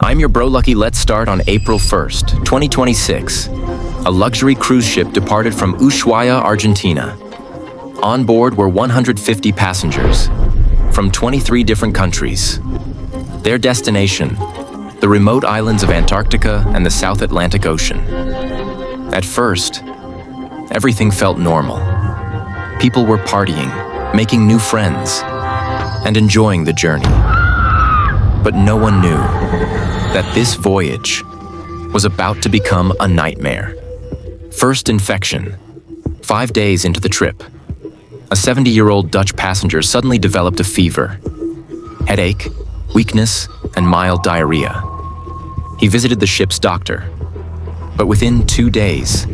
I'm your bro Lucky. Let's start on April 1st, 2026. A luxury cruise ship departed from Ushuaia, Argentina. On board were 150 passengers from 23 different countries. Their destination, the remote islands of Antarctica and the South Atlantic Ocean. At first, everything felt normal. People were partying, making new friends, and enjoying the journey. But no one knew that this voyage was about to become a nightmare. First infection. 5 days into the trip, a 70-year-old Dutch passenger suddenly developed a fever, headache, weakness, and mild diarrhea. He visited the ship's doctor, but within 2 days,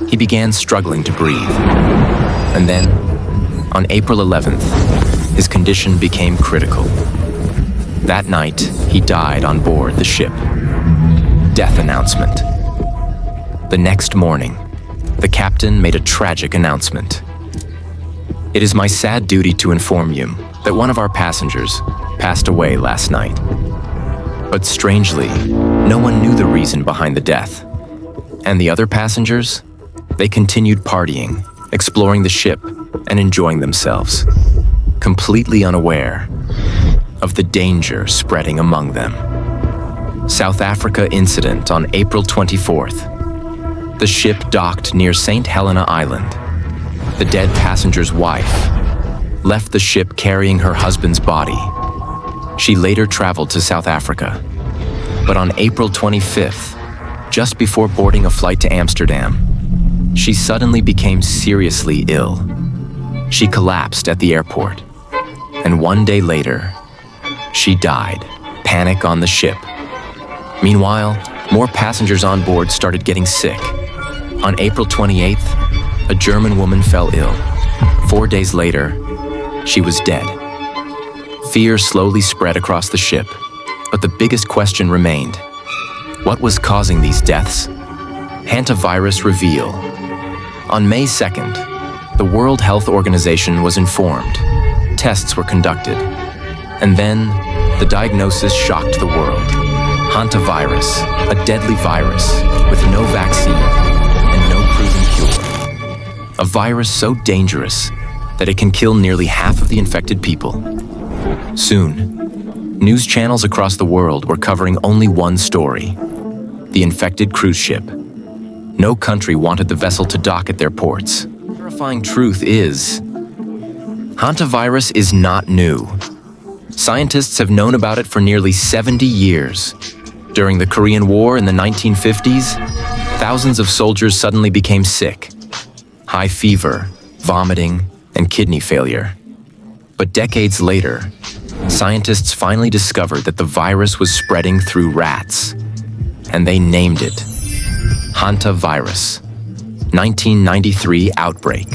he began struggling to breathe. And then, on April 11th, his condition became critical. That night, he died on board the ship. Death announcement. The next morning, the captain made a tragic announcement. It is my sad duty to inform you that one of our passengers passed away last night. But strangely, no one knew the reason behind the death. And the other passengers? They continued partying, exploring the ship, and enjoying themselves, completely unaware of the danger spreading among them. South Africa incident on April 24th. The ship docked near St. Helena Island. The dead passenger's wife left the ship carrying her husband's body. She later traveled to South Africa. But on April 25th, just before boarding a flight to Amsterdam, she suddenly became seriously ill. She collapsed at the airport. And 1 day later, she died. Panic on the ship. Meanwhile, more passengers on board started getting sick. On April 28th, a German woman fell ill. 4 days later, she was dead. Fear slowly spread across the ship, but the biggest question remained. What was causing these deaths? Hantavirus reveal. On May 2nd, the World Health Organization was informed. Tests were conducted. And then, the diagnosis shocked the world. Hantavirus, a deadly virus with no vaccine and no proven cure. A virus so dangerous that it can kill nearly half of the infected people. Soon, news channels across the world were covering only one story: the infected cruise ship. No country wanted the vessel to dock at their ports. The terrifying truth is, Hantavirus is not new. Scientists have known about it for nearly 70 years. During the Korean War in the 1950s, thousands of soldiers suddenly became sick. High fever, vomiting, and kidney failure. But decades later, scientists finally discovered that the virus was spreading through rats, and they named it Hantavirus. 1993 Outbreak.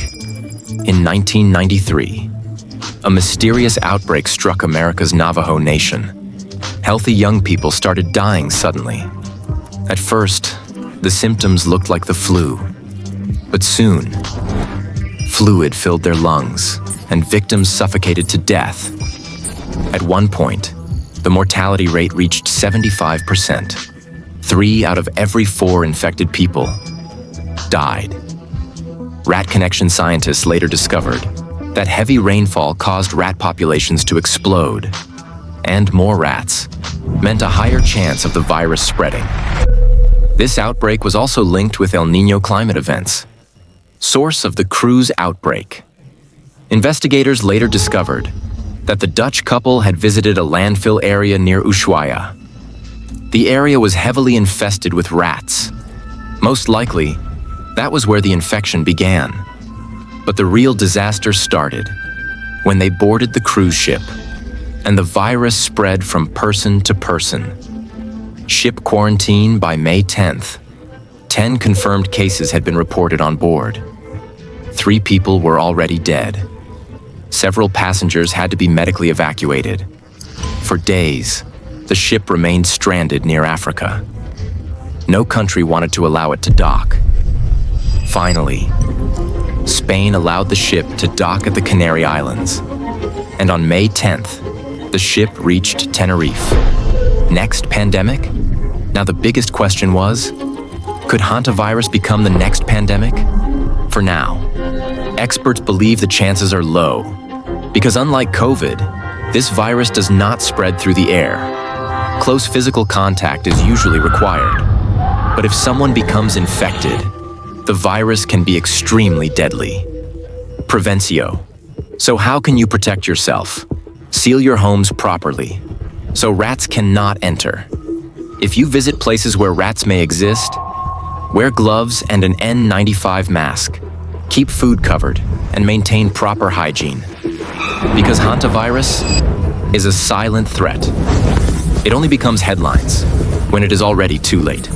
In 1993, a mysterious outbreak struck America's Navajo Nation. Healthy young people started dying suddenly. At first, the symptoms looked like the flu, but soon, fluid filled their lungs, and victims suffocated to death. At one point, the mortality rate reached 75%. 3 out of every 4 infected people died. Rat Connection scientists later discovered that heavy rainfall caused rat populations to explode, and more rats meant a higher chance of the virus spreading. This outbreak was also linked with El Niño climate events. Source of the cruise outbreak. Investigators later discovered that the Dutch couple had visited a landfill area near Ushuaia. The area was heavily infested with rats. Most likely, that was where the infection began. But the real disaster started when they boarded the cruise ship, and the virus spread from person to person. Ship quarantine by May 10th. 10 confirmed cases had been reported on board. 3 people were already dead. Several passengers had to be medically evacuated. For days, the ship remained stranded near Africa. No country wanted to allow it to dock. Finally, Spain allowed the ship to dock at the Canary Islands. And on May 10th, the ship reached Tenerife. next pandemic? Now the biggest question was, could hantavirus become the next pandemic? For now, experts believe the chances are low, because unlike COVID, this virus does not spread through the air. Close physical contact is usually required. But if someone becomes infected, the virus can be extremely deadly. Prevencio. So how can you protect yourself? Seal your homes properly, so rats cannot enter. If you visit places where rats may exist, wear gloves and an N95 mask. Keep food covered and maintain proper hygiene. Because hantavirus is a silent threat. It only becomes headlines when it is already too late.